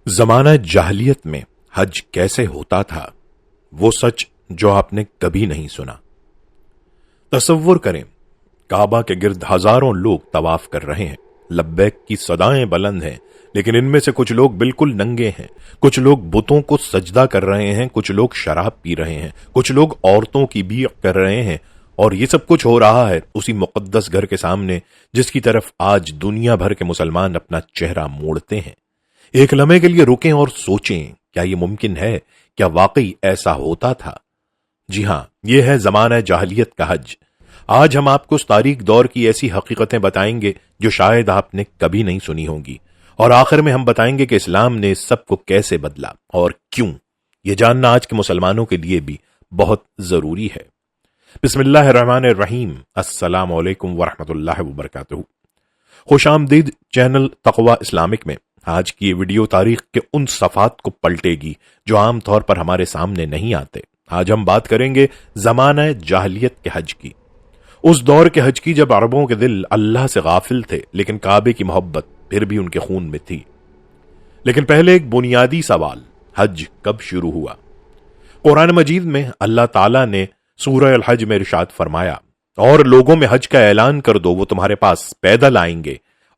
زمانہ جاہلیت میں حج کیسے ہوتا تھا، وہ سچ جو آپ نے کبھی نہیں سنا۔ تصور کریں، کعبہ کے گرد ہزاروں لوگ طواف کر رہے ہیں، لبیک کی صدائیں بلند ہیں، لیکن ان میں سے کچھ لوگ بالکل ننگے ہیں، کچھ لوگ بتوں کو سجدہ کر رہے ہیں، کچھ لوگ شراب پی رہے ہیں، کچھ لوگ عورتوں کی بیع کر رہے ہیں، اور یہ سب کچھ ہو رہا ہے اسی مقدس گھر کے سامنے جس کی طرف آج دنیا بھر کے مسلمان اپنا چہرہ موڑتے ہیں۔ ایک لمحے کے لیے رکیں اور سوچیں، کیا یہ ممکن ہے؟ کیا واقعی ایسا ہوتا تھا؟ جی ہاں، یہ ہے زمانہ جاہلیت کا حج۔ آج ہم آپ کو اس تاریک دور کی ایسی حقیقتیں بتائیں گے جو شاید آپ نے کبھی نہیں سنی ہوں گی، اور آخر میں ہم بتائیں گے کہ اسلام نے اس سب کو کیسے بدلا اور کیوں۔ یہ جاننا آج کے مسلمانوں کے لیے بھی بہت ضروری ہے۔ بسم اللہ الرحمن الرحیم۔ السلام علیکم ورحمۃ اللہ وبرکاتہ۔ خوش آمدید چینل تقوی اسلامک میں۔ آج کی یہ ویڈیو تاریخ کے ان صفحات کو پلٹے گی جو عام طور پر ہمارے سامنے نہیں آتے۔ آج ہم بات کریں گے زمانہ جاہلیت کے حج کی، اس دور کے حج کی جب عربوں کے دل اللہ سے غافل تھے لیکن کعبے کی محبت پھر بھی ان کے خون میں تھی۔ لیکن پہلے ایک بنیادی سوال، حج کب شروع ہوا؟ قرآن مجید میں اللہ تعالیٰ نے سورہ الحج میں ارشاد فرمایا، اور لوگوں میں حج کا اعلان کر دو، وہ تمہارے پاس پیدل آئیں گے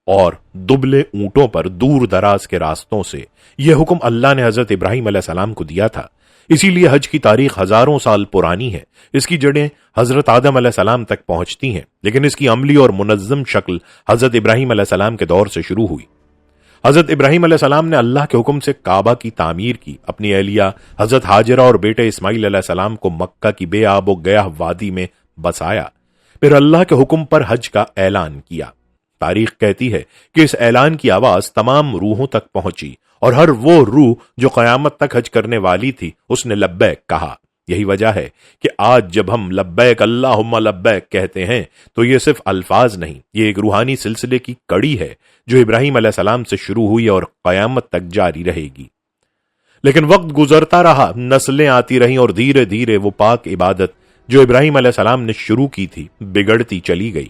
اور دبلے اونٹوں پر دور دراز کے راستوں سے۔ یہ حکم اللہ نے حضرت ابراہیم علیہ السلام کو دیا تھا، اسی لیے حج کی تاریخ ہزاروں سال پرانی ہے۔ اس کی جڑیں حضرت آدم علیہ السلام تک پہنچتی ہیں، لیکن اس کی عملی اور منظم شکل حضرت ابراہیم علیہ السلام کے دور سے شروع ہوئی۔ حضرت ابراہیم علیہ السلام نے اللہ کے حکم سے کعبہ کی تعمیر کی، اپنی اہلیہ حضرت ہاجرہ اور بیٹے اسماعیل علیہ السلام کو مکہ کی بے آب و گیاہ وادی میں بسایا، پھر اللہ کے حکم پر حج کا اعلان کیا۔ تاریخ کہتی ہے کہ اس اعلان کی آواز تمام روحوں تک پہنچی، اور ہر وہ روح جو قیامت تک حج کرنے والی تھی اس نے لبیک کہا۔ یہی وجہ ہے کہ آج جب ہم لبیک اللہم لبیک کہتے ہیں تو یہ صرف الفاظ نہیں، یہ ایک روحانی سلسلے کی کڑی ہے جو ابراہیم علیہ السلام سے شروع ہوئی اور قیامت تک جاری رہے گی۔ لیکن وقت گزرتا رہا، نسلیں آتی رہیں، اور دھیرے دھیرے وہ پاک عبادت جو ابراہیم علیہ السلام نے شروع کی تھی بگڑتی چلی گئی۔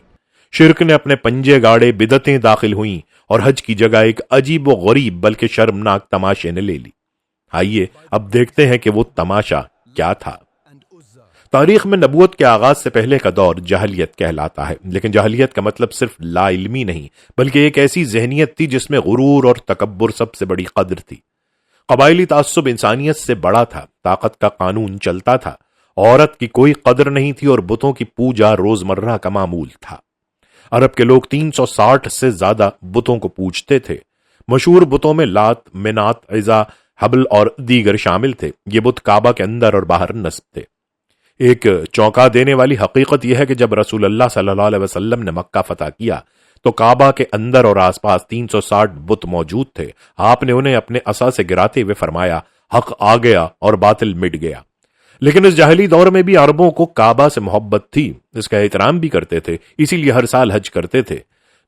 شرک نے اپنے پنجے گاڑے، بدعتیں داخل ہوئیں، اور حج کی جگہ ایک عجیب و غریب بلکہ شرمناک تماشے نے لے لی۔ آئیے اب دیکھتے ہیں کہ وہ تماشا کیا تھا۔ تاریخ میں نبوت کے آغاز سے پہلے کا دور جاہلیت کہلاتا ہے، لیکن جاہلیت کا مطلب صرف لا علمی نہیں بلکہ ایک ایسی ذہنیت تھی جس میں غرور اور تکبر سب سے بڑی قدر تھی۔ قبائلی تعصب انسانیت سے بڑا تھا، طاقت کا قانون چلتا تھا، عورت کی کوئی قدر نہیں تھی، اور بتوں کی پوجا روزمرہ کا معمول تھا۔ عرب کے لوگ 360 سے زیادہ بتوں کو پوجتے تھے۔ مشہور بتوں میں لات، منات، عزا، حبل اور دیگر شامل تھے۔ یہ بت کعبہ کے اندر اور باہر نصب تھے۔ ایک چونکا دینے والی حقیقت یہ ہے کہ جب رسول اللہ صلی اللہ علیہ وسلم نے مکہ فتح کیا تو کعبہ کے اندر اور آس پاس 360 بت موجود تھے۔ آپ نے انہیں اپنے عصا سے گراتے ہوئے فرمایا، حق آ گیا اور باطل مٹ گیا۔ لیکن اس جاہلی دور میں بھی عربوں کو کعبہ سے محبت تھی، اس کا احترام بھی کرتے تھے، اسی لیے ہر سال حج کرتے تھے۔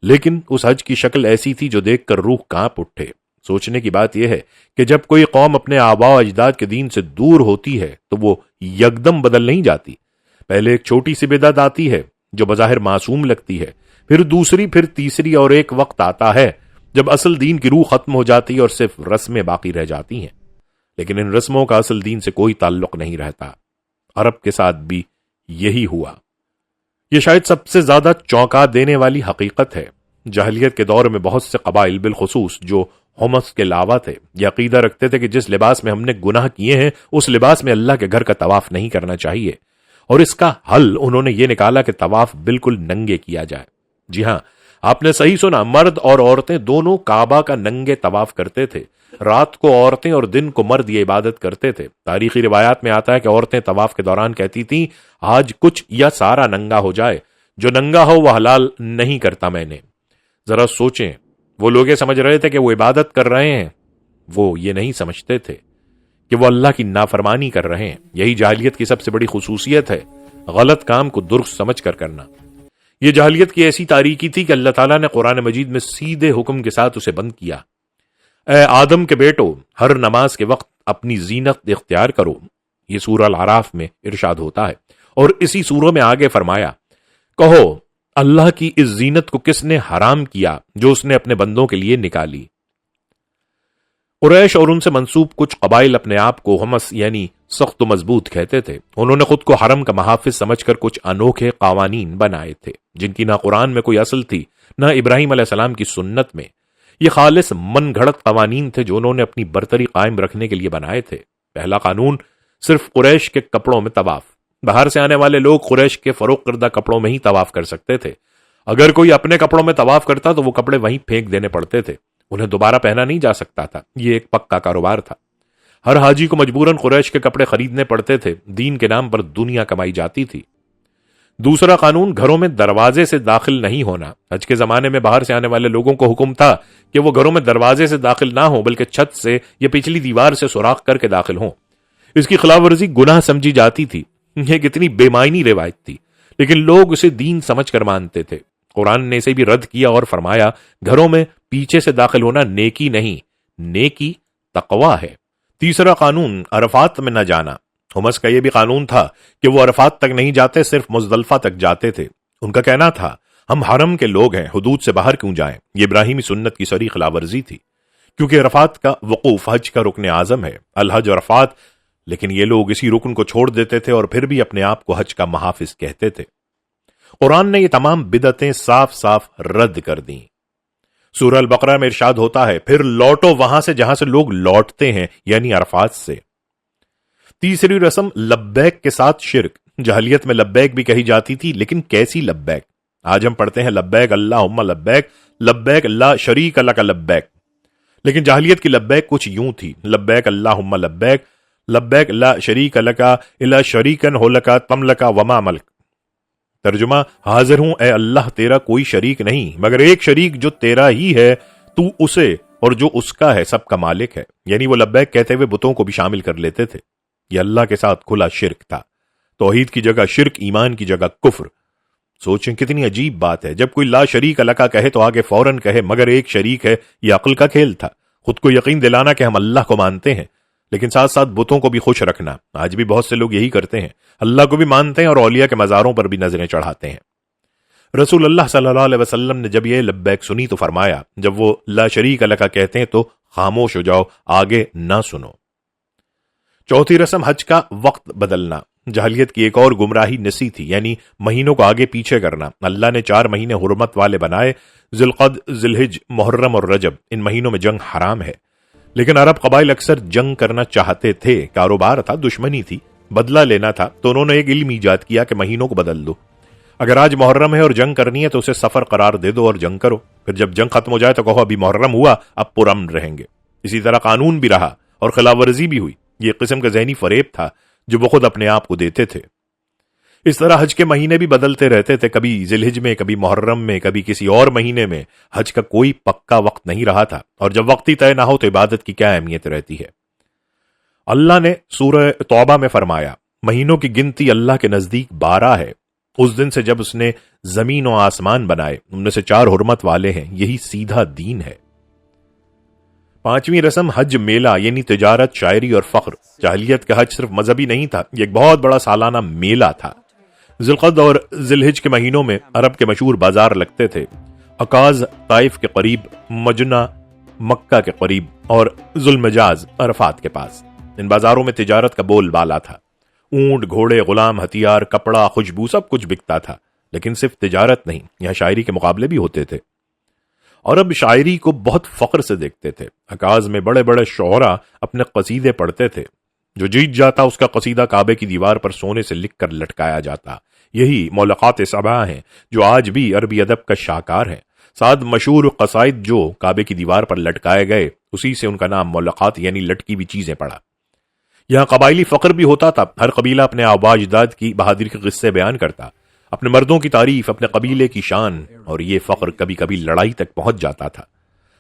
لیکن اس حج کی شکل ایسی تھی جو دیکھ کر روح کانپ اٹھے۔ سوچنے کی بات یہ ہے کہ جب کوئی قوم اپنے آباء و اجداد کے دین سے دور ہوتی ہے تو وہ یکدم بدل نہیں جاتی۔ پہلے ایک چھوٹی سی بدعت آتی ہے جو بظاہر معصوم لگتی ہے، پھر دوسری، پھر تیسری، اور ایک وقت آتا ہے جب اصل دین کی روح ختم ہو جاتی ہے اور صرف رسمیں باقی رہ جاتی ہیں۔ لیکن ان رسموں کا اصل دین سے کوئی تعلق نہیں رہتا۔ عرب کے ساتھ بھی یہی ہوا۔ یہ شاید سب سے زیادہ چونکا دینے والی حقیقت ہے۔ جاہلیت کے دور میں بہت سے قبائل، بالخصوص جو حمص کے لاوا تھے، یہ عقیدہ رکھتے تھے کہ جس لباس میں ہم نے گناہ کیے ہیں اس لباس میں اللہ کے گھر کا طواف نہیں کرنا چاہیے، اور اس کا حل انہوں نے یہ نکالا کہ طواف بالکل ننگے کیا جائے۔ جی ہاں، آپ نے صحیح سنا، مرد اور عورتیں دونوں کعبہ کا ننگے طواف کرتے تھے۔ رات کو عورتیں اور دن کو مرد یہ عبادت کرتے تھے۔ تاریخی روایات میں آتا ہے کہ عورتیں طواف کے دوران کہتی تھیں، آج کچھ یا سارا ننگا ہو جائے، جو ننگا ہو وہ حلال نہیں کرتا میں نے۔ ذرا سوچیں، وہ لوگ یہ سمجھ رہے تھے کہ وہ عبادت کر رہے ہیں، وہ یہ نہیں سمجھتے تھے کہ وہ اللہ کی نافرمانی کر رہے ہیں۔ یہی جاہلیت کی سب سے بڑی خصوصیت ہے، غلط کام کو درست سمجھ کر کرنا۔ یہ جاہلیت کی ایسی تاریکی تھی کہ اللہ تعالیٰ نے قرآن مجید میں سیدھے حکم کے ساتھ اسے بند کیا۔ اے آدم کے بیٹو، ہر نماز کے وقت اپنی زینت اختیار کرو، یہ سورہ الاعراف میں ارشاد ہوتا ہے، اور اسی سورہ میں آگے فرمایا، کہو اللہ کی اس زینت کو کس نے حرام کیا جو اس نے اپنے بندوں کے لیے نکالی۔ قریش اور ان سے منسوب کچھ قبائل اپنے آپ کو حمص یعنی سخت و مضبوط کہتے تھے. انہوں نے خود کو حرم کا محافظ سمجھ کر کچھ انوکھے قوانین بنائے تھے جن کی نہ قرآن میں کوئی اصل تھی نہ ابراہیم علیہ السلام کی سنت میں. یہ خالص من گھڑت قوانین تھے جو انہوں نے اپنی برتری قائم رکھنے کے لیے بنائے تھے. پہلا قانون صرف قریش کے کپڑوں میں طواف. باہر سے آنے والے لوگ قریش کے فروخت کردہ کپڑوں میں ہی طواف کر سکتے تھے. اگر کوئی اپنے کپڑوں میں طواف کرتا تو وہ کپڑے وہیں پھینک دینے پڑتے تھے. انہیں دوبارہ پہنا نہیں جا سکتا تھا. یہ ایک پکا کاروبار تھا. ہر حاجی کو مجبوراً قریش کے کپڑے خریدنے پڑتے تھے. دین کے نام پر دنیا کمائی جاتی تھی. دوسرا قانون گھروں میں دروازے سے داخل نہیں ہونا. حج کے زمانے میں باہر سے آنے والے لوگوں کو حکم تھا کہ وہ گھروں میں دروازے سے داخل نہ ہوں بلکہ چھت سے یا پچھلی دیوار سے سوراخ کر کے داخل ہوں. اس کی خلاف ورزی گناہ سمجھی جاتی تھی. یہ کتنی بے معنی روایت تھی لیکن لوگ اسے دین سمجھ کر مانتے تھے. قرآن نے اسے بھی رد کیا اور فرمایا گھروں میں پیچھے سے داخل ہونا نیکی نہیں، نیکی تقوی ہے. تیسرا قانون عرفات میں نہ جانا. حمص کا یہ بھی قانون تھا کہ وہ عرفات تک نہیں جاتے، صرف مزدلفہ تک جاتے تھے. ان کا کہنا تھا ہم حرم کے لوگ ہیں، حدود سے باہر کیوں جائیں. یہ ابراہیمی سنت کی صریح خلاف ورزی تھی کیونکہ عرفات کا وقوف حج کا رکن اعظم ہے، الحج عرفات. لیکن یہ لوگ اسی رکن کو چھوڑ دیتے تھے اور پھر بھی اپنے آپ کو حج کا محافظ کہتے تھے. قرآن نے یہ تمام بدعتیں صاف صاف رد کر دیں. سورہ البقرہ میں ارشاد ہوتا ہے پھر لوٹو وہاں سے جہاں سے لوگ لوٹتے ہیں یعنی عرفات سے. تیسری رسم لبیک کے ساتھ شرک. جاہلیت میں لبیک بھی کہی جاتی تھی لیکن کیسی لبیک؟ آج ہم پڑھتے ہیں لبیک اللہم لبیک، لبیک لا شریک لک لبیک. لیکن جاہلیت کی لبیک کچھ یوں تھی لبیک اللہم لبیک، لبیک لا شریک لک الا شریکن ہو لکا تم لکا وما ملک. ترجمہ حاضر ہوں اے اللہ تیرا کوئی شریک نہیں مگر ایک شریک جو تیرا ہی ہے، تو اسے اور جو اس کا ہے سب کا مالک ہے. یعنی وہ لبیک کہتے ہوئے بتوں کو بھی شامل کر لیتے تھے. یہ اللہ کے ساتھ کھلا شرک تھا. توحید کی جگہ شرک، ایمان کی جگہ کفر. سوچیں کتنی عجیب بات ہے. جب کوئی لا شریک لکا کہے تو آگے فوراً کہے مگر ایک شریک ہے. یہ عقل کا کھیل تھا. خود کو یقین دلانا کہ ہم اللہ کو مانتے ہیں لیکن ساتھ ساتھ بتوں کو بھی خوش رکھنا. آج بھی بہت سے لوگ یہی کرتے ہیں، اللہ کو بھی مانتے ہیں اور اولیاء کے مزاروں پر بھی نظریں چڑھاتے ہیں. رسول اللہ صلی اللہ علیہ وسلم نے جب یہ لبیک سنی تو فرمایا جب وہ لا شریک لکا کہتے ہیں تو خاموش ہو جاؤ، آگے نہ سنو. چوتھی رسم حج کا وقت بدلنا. جاہلیت کی ایک اور گمراہی نسی تھی یعنی مہینوں کو آگے پیچھے کرنا. اللہ نے 4 مہینے حرمت والے بنائے، ذوالقعد، ذوالحج، محرم اور رجب. ان مہینوں میں جنگ حرام ہے لیکن عرب قبائل اکثر جنگ کرنا چاہتے تھے. کاروبار تھا، دشمنی تھی، بدلہ لینا تھا تو انہوں نے ایک علم ایجاد کیا کہ مہینوں کو بدل دو. اگر آج محرم ہے اور جنگ کرنی ہے تو اسے سفر قرار دے دو اور جنگ کرو. پھر جب جنگ ختم ہو جائے تو کہو ابھی محرم ہوا، اب پرامن رہیں گے. اسی طرح قانون بھی رہا اور خلاف ورزی بھی ہوئی. یہ قسم کا ذہنی فریب تھا جو وہ خود اپنے آپ کو دیتے تھے. اس طرح حج کے مہینے بھی بدلتے رہتے تھے، کبھی ذوالحج میں، کبھی محرم میں، کبھی کسی اور مہینے میں. حج کا کوئی پکا وقت نہیں رہا تھا اور جب وقت ہی طے نہ ہو تو عبادت کی کیا اہمیت رہتی ہے. اللہ نے سورہ توبہ میں فرمایا مہینوں کی گنتی اللہ کے نزدیک 12 ہے. اس دن سے جب اس نے زمین و آسمان بنائے ان میں سے 4 حرمت والے ہیں. یہی سیدھا دین ہے. 5ویں رسم حج میلہ یعنی تجارت، شاعری اور فخر. جاہلیت کا حج صرف مذہبی نہیں تھا، یہ ایک بہت بڑا سالانہ میلہ تھا. ذوالقعد اور ذوالحج کے مہینوں میں عرب کے مشہور بازار لگتے تھے. عکاظ طائف کے قریب، مجنہ مکہ کے قریب اور ذوالمجاز عرفات کے پاس. ان بازاروں میں تجارت کا بول بالا تھا. اونٹ، گھوڑے، غلام، ہتھیار، کپڑا، خوشبو سب کچھ بکتا تھا. لیکن صرف تجارت نہیں، یہاں شاعری کے مقابلے بھی ہوتے تھے. عرب شاعری کو بہت فخر سے دیکھتے تھے. عکاظ میں بڑے بڑے شعراء اپنے قصیدے پڑھتے تھے. جو جیت جاتا اس کا قصیدہ کعبے کی دیوار پر سونے سے لکھ کر لٹکایا جاتا. یہی مولقات سبع ہیں جو آج بھی عربی ادب کا شاہکار ہیں. 7 مشہور قصائد جو کعبے کی دیوار پر لٹکائے گئے، اسی سے ان کا نام مولقات یعنی لٹکی ہوئی چیزیں پڑا. یہاں قبائلی فخر بھی ہوتا تھا. ہر قبیلہ اپنے آبا اجداد کی بہادری کے قصے بیان کرتا، اپنے مردوں کی تعریف، اپنے قبیلے کی شان، اور یہ فخر کبھی کبھی لڑائی تک پہنچ جاتا تھا.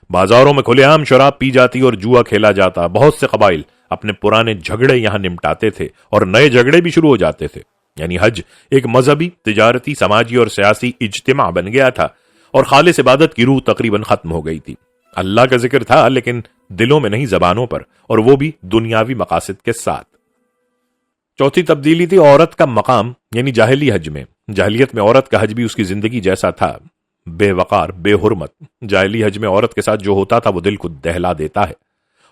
بازاروں میں کھلے عام شراب پی جاتی اور جوا کھیلا جاتا. بہت سے قبائل اپنے پرانے جھگڑے یہاں نمٹاتے تھے اور نئے جھگڑے بھی شروع ہو جاتے تھے. یعنی حج ایک مذہبی، تجارتی، سماجی اور سیاسی اجتماع بن گیا تھا اور خالص عبادت کی روح تقریباً ختم ہو گئی تھی. اللہ کا ذکر تھا لیکن دلوں میں نہیں، زبانوں پر، اور وہ بھی دنیاوی مقاصد کے ساتھ. چوتھی تبدیلی تھی عورت کا مقام یعنی جاہلی حج میں. جاہلیت میں عورت کا حج بھی اس کی زندگی جیسا تھا، بے وقار، بے حرمت. جاہلی حج میں عورت کے ساتھ جو ہوتا تھا وہ دل کو دہلا دیتا ہے.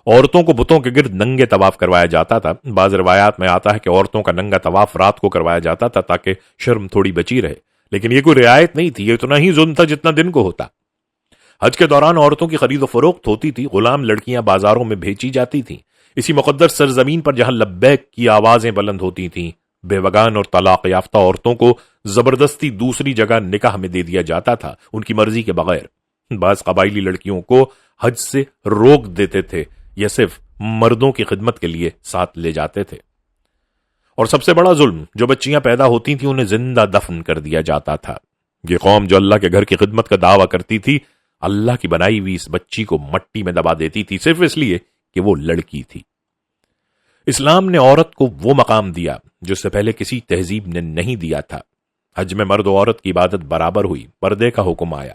عورتوں کو بتوں کے گرد ننگے طواف کروایا جاتا تھا۔ بعض روایات میں آتا ہے کہ عورتوں کا ننگا طواف رات کو کروایا جاتا تھا تاکہ شرم تھوڑی بچی رہے، لیکن یہ کوئی رعایت نہیں تھی، یہ اتنا ہی ظلم تھا جتنا دن کو ہوتا۔ حج کے دوران عورتوں کی خرید و فروخت ہوتی تھی، غلام لڑکیاں بازاروں میں بھیجی جاتی تھیں۔ اسی مقدس سرزمین پر جہاں لبیک کی آوازیں بلند ہوتی تھیں، بیوگان اور طلاق یافتہ عورتوں کو زبردستی دوسری جگہ نکاح میں دے دیا جاتا تھا، ان کی مرضی کے بغیر۔ بعض قبائلی لڑکیوں کو حج سے روک دیتے تھے یا صرف مردوں کی خدمت کے لیے ساتھ لے جاتے تھے۔ اور سب سے بڑا ظلم، جو بچیاں پیدا ہوتی تھیں انہیں زندہ دفن کر دیا جاتا تھا۔ یہ قوم جو اللہ کے گھر کی خدمت کا دعویٰ کرتی تھی، اللہ کی بنائی ہوئی اس بچی کو مٹی میں دبا دیتی تھی، صرف اس لیے کہ وہ لڑکی تھی۔ اسلام نے عورت کو وہ مقام دیا جو اس سے پہلے کسی تہذیب نے نہیں دیا تھا۔ حج میں مرد و عورت کی عبادت برابر ہوئی، پردے کا حکم آیا،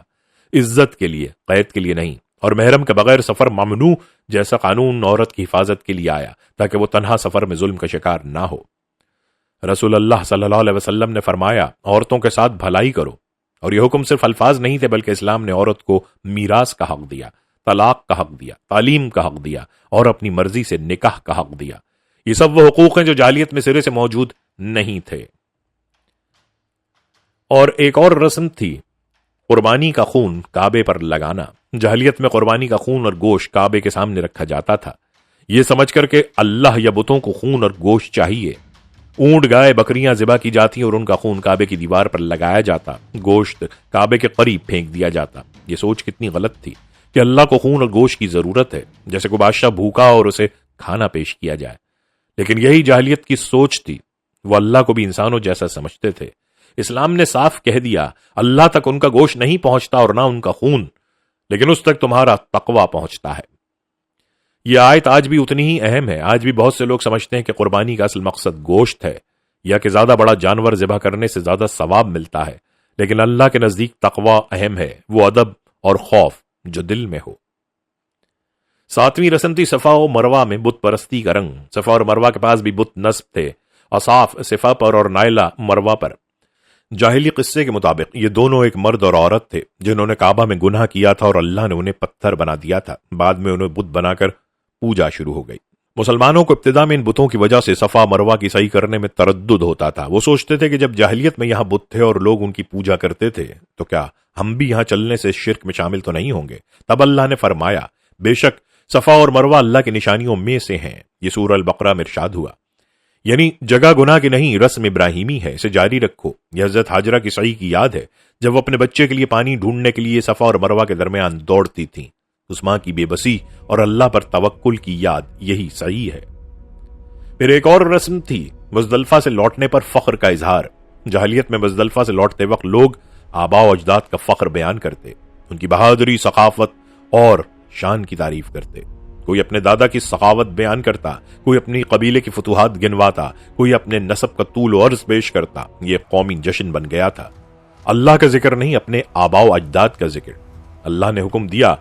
عزت کے لیے، قید کے لیے نہیں، اور محرم کے بغیر سفر ممنوع جیسا قانون عورت کی حفاظت کے لیے آیا تاکہ وہ تنہا سفر میں ظلم کا شکار نہ ہو۔ رسول اللہ صلی اللہ علیہ وسلم نے فرمایا، عورتوں کے ساتھ بھلائی کرو، اور یہ حکم صرف الفاظ نہیں تھے بلکہ اسلام نے عورت کو میراث کا حق دیا، طلاق کا حق دیا، تعلیم کا حق دیا، اور اپنی مرضی سے نکاح کا حق دیا۔ یہ سب وہ حقوق ہیں جو جاہلیت میں سرے سے موجود نہیں تھے۔ اور ایک اور رسم تھی، قربانی کا خون کعبے پر لگانا۔ جاہلیت میں قربانی کا خون اور گوشت کعبے کے سامنے رکھا جاتا تھا، یہ سمجھ کر کہ اللہ یا بتوں کو خون اور گوشت چاہیے۔ اونٹ، گائے، بکریاں ذبح کی جاتی اور ان کا خون کعبے کی دیوار پر لگایا جاتا، گوشت کعبے کے قریب پھینک دیا جاتا۔ یہ سوچ کتنی غلط تھی کہ اللہ کو خون اور گوشت کی ضرورت ہے، جیسے کوئی بادشاہ بھوکا اور اسے کھانا پیش کیا جائے۔ لیکن یہی جاہلیت کی سوچ تھی، وہ اللہ کو بھی انسانوں جیسا سمجھتے تھے۔ اسلام نے صاف کہہ دیا، اللہ تک ان کا گوشت نہیں پہنچتا اور نہ ان کا خون، لیکن اس تک تمہارا تقوی پہنچتا ہے۔ یہ آیت آج بھی اتنی ہی اہم ہے۔ آج بھی بہت سے لوگ سمجھتے ہیں کہ قربانی کا اصل مقصد گوشت ہے، یا کہ زیادہ بڑا جانور ذبح کرنے سے زیادہ ثواب ملتا ہے، لیکن اللہ کے نزدیک تقوی اہم ہے، وہ ادب اور خوف جو دل میں ہو۔ 7ویں رسم تھی صفا و مروہ میں بت پرستی کا رنگ۔ صفا اور مروہ کے پاس بھی بت نصب تھے، اصاف صفا پر اور نائلہ مروہ پر۔ جاہلی قصے کے مطابق یہ دونوں ایک مرد اور عورت تھے جنہوں نے کعبہ میں گناہ کیا تھا اور اللہ نے انہیں پتھر بنا دیا تھا، بعد میں انہیں بت بنا کر پوجا شروع ہو گئی۔ مسلمانوں کو ابتدا میں ان بتوں کی وجہ سے صفا مروہ کی صحیح کرنے میں تردد ہوتا تھا۔ وہ سوچتے تھے کہ جب جاہلیت میں یہاں بت تھے اور لوگ ان کی پوجا کرتے تھے تو کیا ہم بھی یہاں چلنے سے شرک میں شامل تو نہیں ہوں گے؟ تب اللہ نے فرمایا، بے شک صفا اور مروہ اللہ کی نشانیوں میں سے ہیں۔ یہ سورہ البقرہ میں ارشاد ہوا، یعنی جگہ گناہ کی نہیں، رسم ابراہیمی ہے، اسے جاری رکھو۔ یہ حضرت ہاجرہ کی سعی کی یاد ہے جب وہ اپنے بچے کے لیے پانی ڈھونڈنے کے لیے صفا اور مروہ کے درمیان دوڑتی تھیں۔ اس ماں کی بے بسی اور اللہ پر توکل کی یاد، یہی سعی ہے۔ پھر ایک اور رسم تھی، مزدلفہ سے لوٹنے پر فخر کا اظہار۔ جاہلیت میں مزدلفہ سے لوٹتے وقت لوگ آباء و اجداد کا فخر بیان کرتے، ان کی بہادری، ثقافت اور شان کی تعریف کرتے۔ کوئی اپنے دادا کی سخاوت بیان کرتا، کوئی اپنی قبیلے کی فتوحات گنواتا، کوئی اپنے نسب کا طول و عرض پیش کرتا۔ یہ ایک قومی جشن بن گیا تھا، اللہ کا ذکر نہیں، اپنے آباء و اجداد کا ذکر۔ اللہ نے حکم دیا،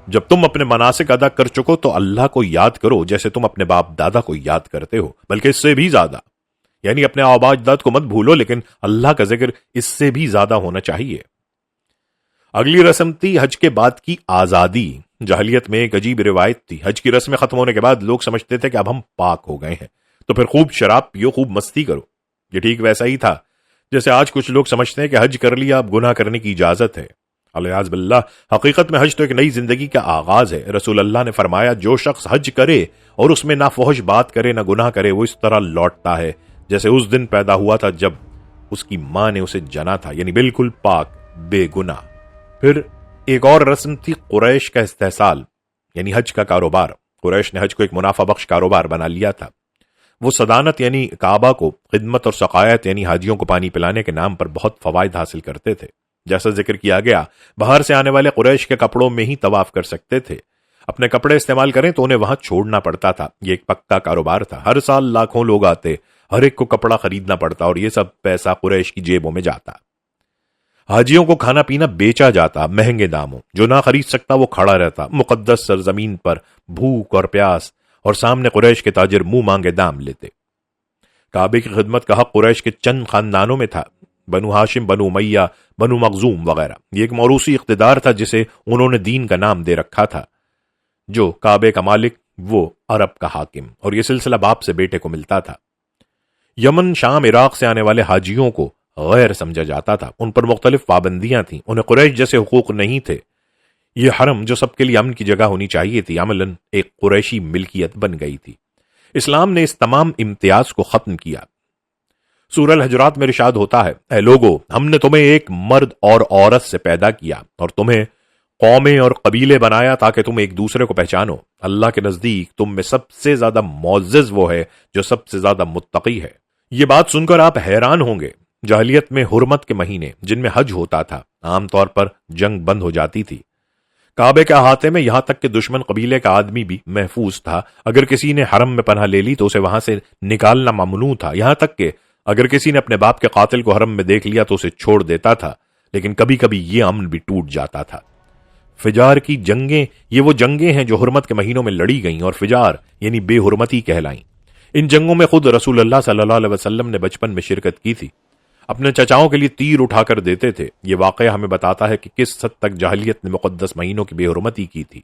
جب تم اپنے مناسک ادا کر چکو تو اللہ کو یاد کرو جیسے تم اپنے باپ دادا کو یاد کرتے ہو، بلکہ اس سے بھی زیادہ۔ یعنی اپنے آباء و اجداد کو مت بھولو، لیکن اللہ کا ذکر اس سے بھی زیادہ ہونا چاہیے۔ اگلی رسم تھی حج کے بعد کی آزادی۔ جاہلیت میں ایک عجیب روایت تھی، حج کی رسمیں ختم ہونے کے بعد لوگ سمجھتے تھے کہ اب ہم پاک ہو گئے ہیں تو پھر خوب شراب پیو، خوب مستی کرو۔ یہ ٹھیک ویسا ہی تھا جیسے آج کچھ لوگ سمجھتے ہیں کہ حج کر لیا اب گناہ کرنے کی اجازت ہے۔ الیاذ باللہ، حقیقت میں حج تو ایک نئی زندگی کا آغاز ہے۔ رسول اللہ نے فرمایا، جو شخص حج کرے اور اس میں نہ فحش بات کرے نہ گناہ کرے، وہ اس طرح لوٹتا ہے جیسے اس دن پیدا ہوا تھا جب اس کی ماں نے اسے جنا تھا، یعنی بالکل پاک، بے گناہ۔ پھر ایک اور رسم تھی قریش کا استحصال، یعنی حج کا کاروبار۔ قریش نے حج کو ایک منافع بخش کاروبار بنا لیا تھا۔ وہ صدانت یعنی کعبہ کو، خدمت اور سقایت یعنی حاجیوں کو پانی پلانے کے نام پر بہت فوائد حاصل کرتے تھے۔ جیسا ذکر کیا گیا، باہر سے آنے والے قریش کے کپڑوں میں ہی طواف کر سکتے تھے۔ اپنے کپڑے استعمال کریں تو انہیں وہاں چھوڑنا پڑتا تھا۔ یہ ایک پکا کاروبار تھا، ہر سال لاکھوں لوگ آتے، ہر ایک کو کپڑا خریدنا پڑتا اور یہ سب پیسہ قریش کی جیبوں میں جاتا۔ حاجیوں کو کھانا پینا بیچا جاتا مہنگے داموں، جو نہ خرید سکتا وہ کھڑا رہتا مقدس سرزمین پر، بھوک اور پیاس، اور سامنے قریش کے تاجر منہ مانگے دام لیتے۔ کعبے کی خدمت کا حق قریش کے چند خاندانوں میں تھا، بنو ہاشم، بنو امیہ، بنو مخزوم وغیرہ۔ یہ ایک موروثی اقتدار تھا جسے انہوں نے دین کا نام دے رکھا تھا۔ جو کعبے کا مالک وہ عرب کا حاکم، اور یہ سلسلہ باپ سے بیٹے کو ملتا تھا۔ یمن، شام، عراق سے آنے والے حاجیوں کو غیر سمجھا جاتا تھا، ان پر مختلف پابندیاں تھیں، انہیں قریش جیسے حقوق نہیں تھے۔ یہ حرم جو سب کے لیے امن کی جگہ ہونی چاہیے تھی، عملاً ایک قریشی ملکیت بن گئی تھی۔ اسلام نے اس تمام امتیاز کو ختم کیا۔ سورہ الحجرات میں ارشاد ہوتا ہے، اے لوگو، ہم نے تمہیں ایک مرد اور عورت سے پیدا کیا اور تمہیں قومیں اور قبیلے بنایا تاکہ تم ایک دوسرے کو پہچانو۔ اللہ کے نزدیک تم میں سب سے زیادہ معزز وہ ہے جو سب سے زیادہ متقی ہے۔ یہ بات سن کر آپ حیران ہوں گے۔ جاہلیت میں حرمت کے مہینے جن میں حج ہوتا تھا، عام طور پر جنگ بند ہو جاتی تھی۔ کعبے کے احاطے میں یہاں تک کہ دشمن قبیلے کا آدمی بھی محفوظ تھا۔ اگر کسی نے حرم میں پناہ لے لی تو اسے وہاں سے نکالنا ممنوع تھا، یہاں تک کہ اگر کسی نے اپنے باپ کے قاتل کو حرم میں دیکھ لیا تو اسے چھوڑ دیتا تھا۔ لیکن کبھی کبھی یہ امن بھی ٹوٹ جاتا تھا۔ فجار کی جنگیں، یہ وہ جنگیں ہیں جو حرمت کے مہینوں میں لڑی گئیں اور فجار یعنی بے حرمتی کہلائیں۔ ان جنگوں میں خود رسول اللہ صلی اللہ علیہ وسلم نے بچپن میں شرکت کی تھی، اپنے چچاؤں کے لیے تیر اٹھا کر دیتے تھے۔ یہ واقعہ ہمیں بتاتا ہے کہ کس حد تک جاہلیت نے مقدس مہینوں کی بے حرمتی کی تھی۔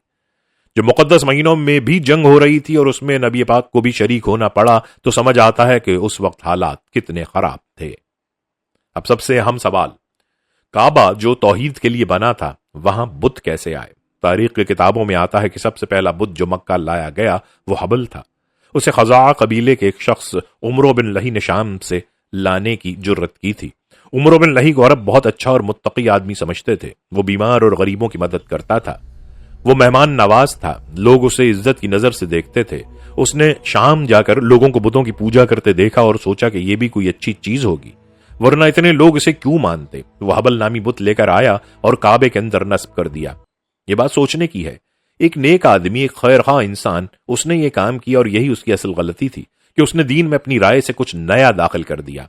جو مقدس مہینوں میں بھی جنگ ہو رہی تھی اور اس میں نبی پاک کو بھی شریک ہونا پڑا تو سمجھ آتا ہے کہ اس وقت حالات کتنے خراب تھے۔ اب سب سے اہم سوال، کعبہ جو توحید کے لیے بنا تھا، وہاں بت کیسے آئے؟ تاریخ کی کتابوں میں آتا ہے کہ سب سے پہلا بت جو مکہ لایا گیا وہ حبل تھا۔ اسے خزاعہ قبیلے کے ایک شخص عمرو بن لہی نے شام سے لانے کی جرت کی تھی۔ عمرو بن لہی کو عرب بہت اچھا اور متقی آدمی سمجھتے تھے۔ وہ بیمار اور غریبوں کی مدد کرتا تھا، وہ مہمان نواز تھا، لوگ اسے عزت کی نظر سے دیکھتے تھے۔ اس نے شام جا کر لوگوں کو بتوں کی پوجا کرتے دیکھا اور سوچا کہ یہ بھی کوئی اچھی چیز ہوگی، ورنہ اتنے لوگ اسے کیوں مانتے۔ وہ حبل نامی بت لے کر آیا اور کعبے کے اندر نصب کر دیا۔ یہ بات سوچنے کی ہے، ایک نیک آدمی، ایک خیر خواہ انسان، اس نے یہ کام کیا اور یہی اس کی اصل غلطی تھی کہ اس نے دین میں اپنی رائے سے کچھ نیا داخل کر دیا۔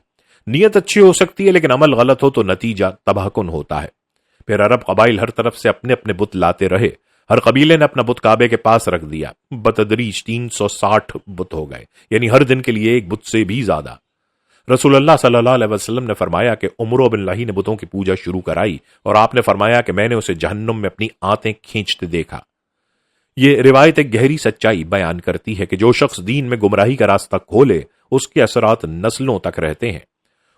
نیت اچھی ہو سکتی ہے لیکن عمل غلط ہو تو نتیجہ تباہ کن ہوتا ہے۔ پھر عرب قبائل ہر طرف سے اپنے اپنے بت لاتے رہے، ہر قبیلے نے اپنا بت کعبے کے پاس رکھ دیا۔ بتدریج 360 بت ہو گئے، یعنی ہر دن کے لیے ایک بت سے بھی زیادہ۔ رسول اللہ صلی اللہ علیہ وسلم نے فرمایا کہ عمرو بن لہی نے بتوں کی پوجا شروع کرائی اور آپ نے فرمایا کہ میں نے اسے جہنم میں اپنی آنتیں کھینچتے دیکھا۔ یہ روایت ایک گہری سچائی بیان کرتی ہے کہ جو شخص دین میں گمراہی کا راستہ کھولے اس کے اثرات نسلوں تک رہتے ہیں۔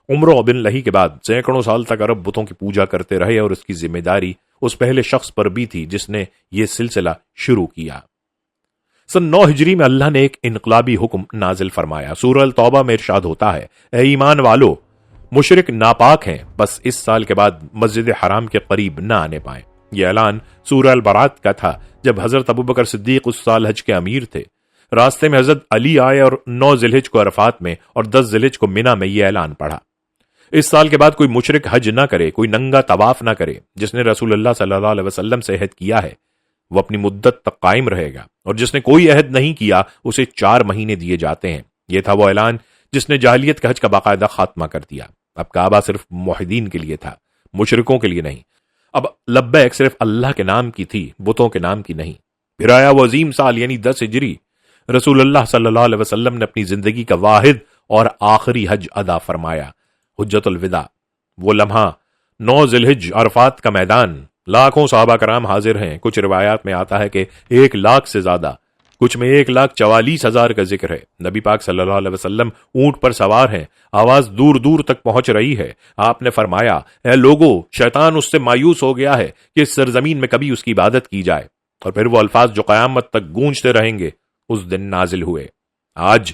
عمرو بن لہی کے بعد سینکڑوں سال تک عرب بتوں کی پوجا کرتے رہے اور اس کی ذمہ داری اس پہلے شخص پر بھی تھی جس نے یہ سلسلہ شروع کیا۔ سن 9 ہجری میں اللہ نے ایک انقلابی حکم نازل فرمایا۔ سورہ التوبہ میں ارشاد ہوتا ہے، اے ایمان والو، مشرک ناپاک ہیں، بس اس سال کے بعد مسجد حرام کے قریب نہ آنے پائیں۔ یہ اعلان سورہ البرات کا تھا جب حضرت ابوبکر صدیق اس سال حج کے امیر تھے۔ راستے میں حضرت علی آئے اور 9 ذی الحجہ کو عرفات میں اور 10 ذی الحجہ کو منی میں یہ اعلان پڑھا، اس سال کے بعد کوئی مشرک حج نہ کرے، کوئی ننگا طواف نہ کرے۔ جس نے رسول اللہ صلی اللہ علیہ وسلم سے عہد کیا ہے وہ اپنی مدت تک قائم رہے گا، اور جس نے کوئی عہد نہیں کیا اسے 4 مہینے دیے جاتے ہیں۔ یہ تھا وہ اعلان جس نے جاہلیت کا حج کا باقاعدہ خاتمہ کر دیا۔ اب کعبہ صرف موحدین کے لیے تھا، مشرکوں کے لیے نہیں۔ اب لبیک صرف اللہ کے نام کی تھی، بتوں کے نام کی نہیں۔ پھر آیا وہ عظیم سال یعنی 10 ہجری۔ رسول اللہ صلی اللہ علیہ وسلم نے اپنی زندگی کا واحد اور آخری حج ادا فرمایا، حجۃ الوداع۔ وہ لمحہ 9 ذی الحجہ، عرفات کا میدان، لاکھوں صحابہ کرام حاضر ہیں۔ کچھ روایات میں آتا ہے کہ 1 لاکھ سے زیادہ، کچھ میں 1,44,000 کا ذکر ہے۔ نبی پاک صلی اللہ علیہ وسلم اونٹ پر سوار ہیں، آواز دور دور تک پہنچ رہی ہے۔ آپ نے فرمایا، اے لوگو، شیطان اس سے مایوس ہو گیا ہے کہ اس سرزمین میں کبھی اس کی عبادت کی جائے۔ اور پھر وہ الفاظ جو قیامت تک گونجتے رہیں گے اس دن نازل ہوئے، آج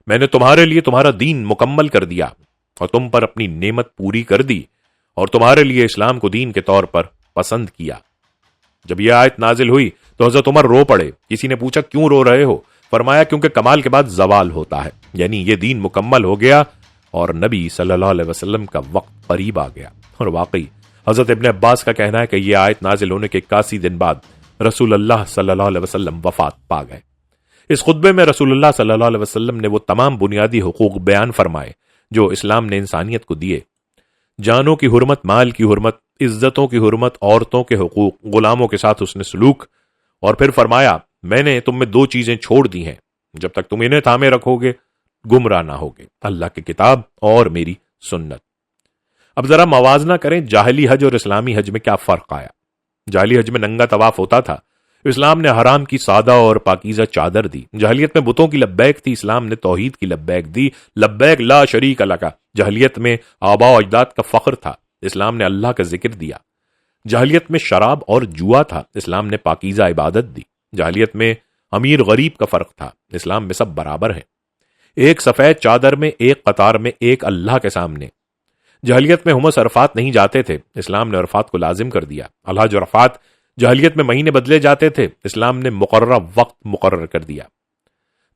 میں نے تمہارے لیے تمہارا دین مکمل کر دیا اور تم پر اپنی نعمت پوری کر دی اور تمہارے لیے اسلام کو دین کے طور پر پسند کیا۔ جب یہ آیت نازل ہوئی تو حضرت عمر رو پڑے۔ کسی نے پوچھا کیوں رو رہے ہو؟ فرمایا کیونکہ کمال کے بعد زوال ہوتا ہے، یعنی یہ دین مکمل ہو گیا اور نبی صلی اللہ علیہ وسلم کا وقت قریب آ گیا۔ اور واقعی حضرت ابن عباس کا کہنا ہے کہ یہ آیت نازل ہونے کے 81 دن بعد رسول اللہ صلی اللہ علیہ وسلم وفات پا گئے۔ اس خطبے میں رسول اللہ صلی اللہ علیہ وسلم نے وہ تمام بنیادی حقوق بیان فرمائے جو اسلام نے انسانیت کو دیے، جانوں کی حرمت، مال کی حرمت، عزتوں کی حرمت، عورتوں کے حقوق، غلاموں کے ساتھ حسن سلوک، اور پھر فرمایا میں نے تم میں 2 چیزیں چھوڑ دی ہیں، جب تک تم انہیں تھامے رکھو گے گمراہ نہ ہوگے، اللہ کی کتاب اور میری سنت۔ اب ذرا موازنہ کریں جاہلی حج اور اسلامی حج میں کیا فرق آیا۔ جاہلی حج میں ننگا طواف ہوتا تھا، اسلام نے حرام کی سادہ اور پاکیزہ چادر دی، جاہلیت میں بتوں کی لبیک تھی، اسلام نے توحید کی لبیک دی، لبیک لا شریک لک۔ جاہلیت میں آباء و اجداد کا فخر تھا، اسلام نے اللہ کا ذکر دیا۔ جاہلیت میں شراب اور جوا تھا، اسلام نے پاکیزہ عبادت دی۔ جاہلیت میں امیر غریب کا فرق تھا، اسلام میں سب برابر ہیں، ایک سفید چادر میں، ایک قطار میں، ایک اللہ کے سامنے۔ جاہلیت میں حمص عرفات نہیں جاتے تھے، اسلام نے عرفات کو لازم کر دیا۔ الحج عرفات جاہلیت میں مہینے بدلے جاتے تھے، اسلام نے مقررہ وقت مقرر کر دیا۔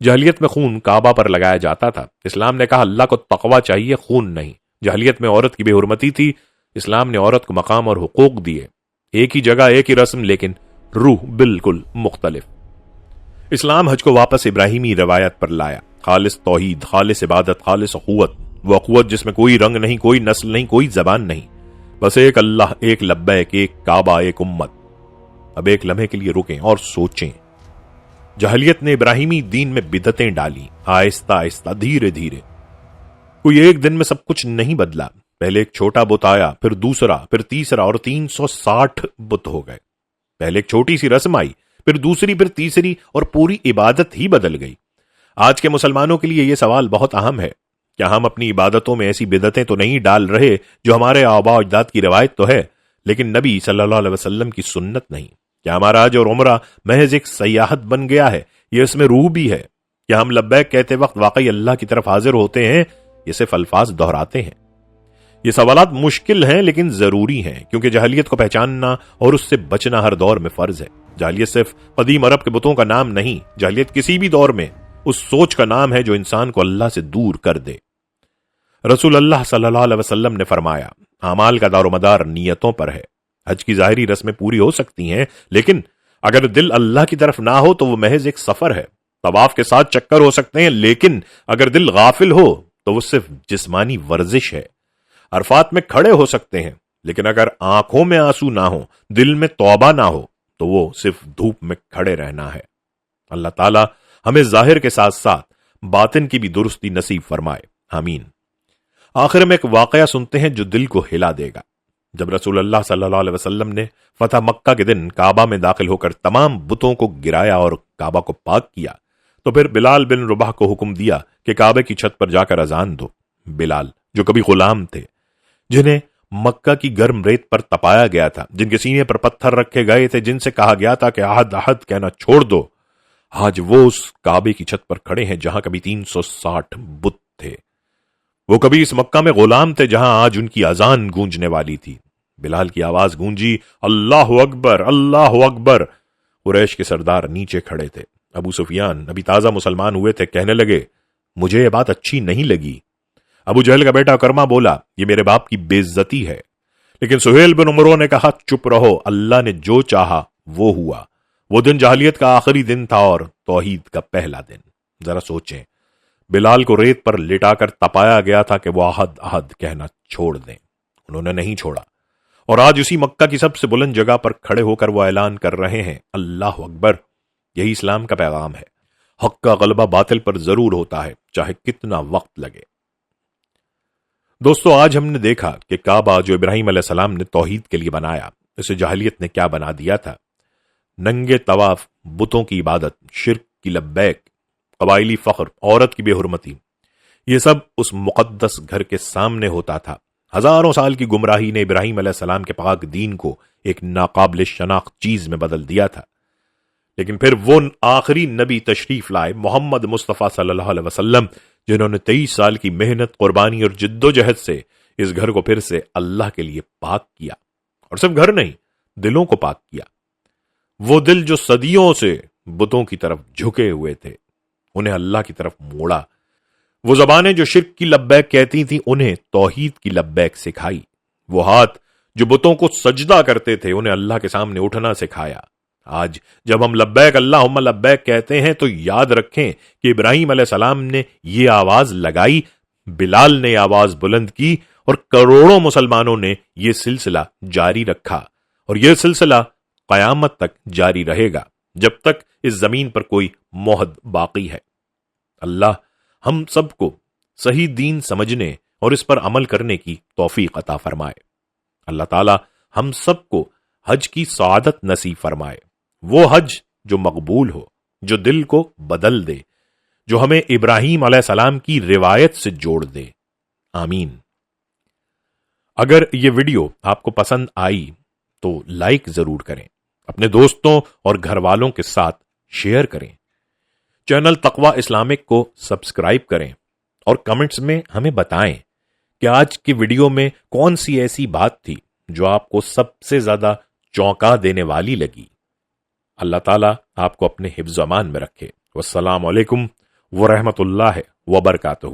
جاہلیت میں خون کعبہ پر لگایا جاتا تھا، اسلام نے کہا اللہ کو تقوی چاہیے، خون نہیں۔ جاہلیت میں عورت کی بے حرمتی تھی، اسلام نے عورت کو مقام اور حقوق دیے۔ ایک ہی جگہ ایک ہی رسم، لیکن روح بالکل مختلف۔ اسلام حج کو واپس ابراہیمی روایت پر لایا، خالص توحید، خالص عبادت، خالص اخوت، وہ اخوت جس میں کوئی رنگ نہیں، کوئی نسل نہیں، کوئی زبان نہیں، بس ایک اللہ، ایک لبیک، ایک کعبہ، ایک امت۔ اب ایک لمحے کے لیے رکیں اور سوچیں، جاہلیت نے ابراہیمی دین میں بدعتیں ڈالی، آہستہ آہستہ، دھیرے دھیرے، کوئی ایک دن میں سب کچھ نہیں بدلا۔ پہلے ایک چھوٹا بت آیا، پھر دوسرا، پھر تیسرا، اور 360 بت ہو گئے۔ پہلے ایک چھوٹی سی رسم آئی، پھر دوسری، پھر تیسری، اور پوری عبادت ہی بدل گئی۔ آج کے مسلمانوں کے لیے یہ سوال بہت اہم ہے، کیا ہم اپنی عبادتوں میں ایسی بدعتیں تو نہیں ڈال رہے جو ہمارے آباء و اجداد کی روایت تو ہے لیکن نبی صلی اللہ علیہ وسلم کی سنت نہیں؟ کیا ہمارا حج اور عمرہ محض ایک سیاحت بن گیا ہے؟ یہ اس میں روح بھی ہے؟ کیا ہم لبیک کہتے وقت واقعی اللہ کی طرف حاضر ہوتے ہیں؟ یہ صرف الفاظ دہراتے ہیں؟ یہ سوالات مشکل ہیں لیکن ضروری ہیں، کیونکہ جاہلیت کو پہچاننا اور اس سے بچنا ہر دور میں فرض ہے۔ جاہلیت صرف قدیم عرب کے بتوں کا نام نہیں، جاہلیت کسی بھی دور میں اس سوچ کا نام ہے جو انسان کو اللہ سے دور کر دے۔ رسول اللہ صلی اللہ علیہ وسلم نے فرمایا، اعمال کا دار و مدار نیتوں پر ہے۔ حج کی ظاہری رسمیں پوری ہو سکتی ہیں، لیکن اگر دل اللہ کی طرف نہ ہو تو وہ محض ایک سفر ہے۔ طواف کے ساتھ چکر ہو سکتے ہیں، لیکن اگر دل غافل ہو تو وہ صرف جسمانی ورزش ہے۔ عرفات میں کھڑے ہو سکتے ہیں، لیکن اگر آنکھوں میں آنسو نہ ہو، دل میں توبہ نہ ہو تو وہ صرف دھوپ میں کھڑے رہنا ہے۔ اللہ تعالی ہمیں ظاہر کے ساتھ ساتھ باطن کی بھی درستی نصیب فرمائے، آمین۔ آخر میں ایک واقعہ سنتے ہیں جو دل کو ہلا دے گا۔ جب رسول اللہ صلی اللہ علیہ وسلم نے فتح مکہ کے دن کعبہ میں داخل ہو کر تمام بتوں کو گرایا اور کعبہ کو پاک کیا، تو پھر بلال بن رباح کو حکم دیا کہ کعبے کی چھت پر جا کر اذان دو۔ بلال جو کبھی غلام تھے، جنہیں مکہ کی گرم ریت پر تپایا گیا تھا، جن کے سینے پر پتھر رکھے گئے تھے، جن سے کہا گیا تھا کہ احد احد کہنا چھوڑ دو، آج وہ اس کعبے کی چھت پر کھڑے ہیں جہاں کبھی 360 بت تھے۔ وہ کبھی اس مکہ میں غلام تھے جہاں آج ان کی اذان گونجنے والی تھی۔ بلال کی آواز گونجی، اللہ اکبر، اللہ اکبر۔ قریش کے سردار نیچے کھڑے تھے۔ ابو سفیان ابھی تازہ مسلمان ہوئے تھے، کہنے لگے مجھے یہ بات اچھی نہیں لگی۔ ابو جہل کا بیٹا کرما بولا یہ میرے باپ کی بے عزتی ہے، لیکن سہیل بن عمرو نے کہا چپ رہو، اللہ نے جو چاہا وہ ہوا۔ وہ دن جاہلیت کا آخری دن تھا اور توحید کا پہلا دن۔ ذرا سوچیں، بلال کو ریت پر لٹا کر تپایا گیا تھا کہ وہ احد احد کہنا چھوڑ دیں، انہوں نے نہیں چھوڑا، اور آج اسی مکہ کی سب سے بلند جگہ پر کھڑے ہو کر وہ اعلان کر رہے ہیں اللہ اکبر۔ یہی اسلام کا پیغام ہے، حق کا غلبہ باطل پر ضرور ہوتا ہے، چاہے کتنا وقت لگے۔ دوستو، آج ہم نے دیکھا کہ کعبہ جو ابراہیم علیہ السلام نے توحید کے لیے بنایا، اسے جاہلیت نے کیا بنا دیا تھا۔ ننگے طواف، بتوں کی عبادت، شرک کی لبیک، قبائلی فخر، عورت کی بے حرمتی، یہ سب اس مقدس گھر کے سامنے ہوتا تھا۔ ہزاروں سال کی گمراہی نے ابراہیم علیہ السلام کے پاک دین کو ایک ناقابل شناخت چیز میں بدل دیا تھا۔ لیکن پھر وہ آخری نبی تشریف لائے، محمد مصطفیٰ صلی اللہ علیہ وسلم، جنہوں نے 23 سال کی محنت، قربانی اور جد و جہد سے اس گھر کو پھر سے اللہ کے لیے پاک کیا، اور صرف گھر نہیں، دلوں کو پاک کیا۔ وہ دل جو صدیوں سے بتوں کی طرف جھکے ہوئے تھے، انہیں اللہ کی طرف موڑا۔ وہ زبانیں جو شرک کی لبیک کہتی تھیں، انہیں توحید کی لبیک سکھائی۔ وہ ہاتھ جو بتوں کو سجدہ کرتے تھے، انہیں اللہ کے سامنے اٹھنا سکھایا۔ آج جب ہم لبیک اللہم لبیک کہتے ہیں تو یاد رکھیں کہ ابراہیم علیہ السلام نے یہ آواز لگائی، بلال نے یہ آواز بلند کی، اور کروڑوں مسلمانوں نے یہ سلسلہ جاری رکھا، اور یہ سلسلہ قیامت تک جاری رہے گا، جب تک اس زمین پر کوئی موحد باقی ہے۔ اللہ ہم سب کو صحیح دین سمجھنے اور اس پر عمل کرنے کی توفیق عطا فرمائے۔ اللہ تعالی ہم سب کو حج کی سعادت نصیب فرمائے۔ وہ حج جو مقبول ہو، جو دل کو بدل دے، جو ہمیں ابراہیم علیہ السلام کی روایت سے جوڑ دے، آمین۔ اگر یہ ویڈیو آپ کو پسند آئی تو لائک ضرور کریں، اپنے دوستوں اور گھر والوں کے ساتھ شیئر کریں، چینل تقوی اسلامک کو سبسکرائب کریں اور کمنٹس میں ہمیں بتائیں کہ آج کی ویڈیو میں کون سی ایسی بات تھی جو آپ کو سب سے زیادہ چونکا دینے والی لگی۔ اللہ تعالیٰ آپ کو اپنے حفظ و امان میں رکھے۔ والسلام علیکم ورحمۃ اللہ وبرکاتہ۔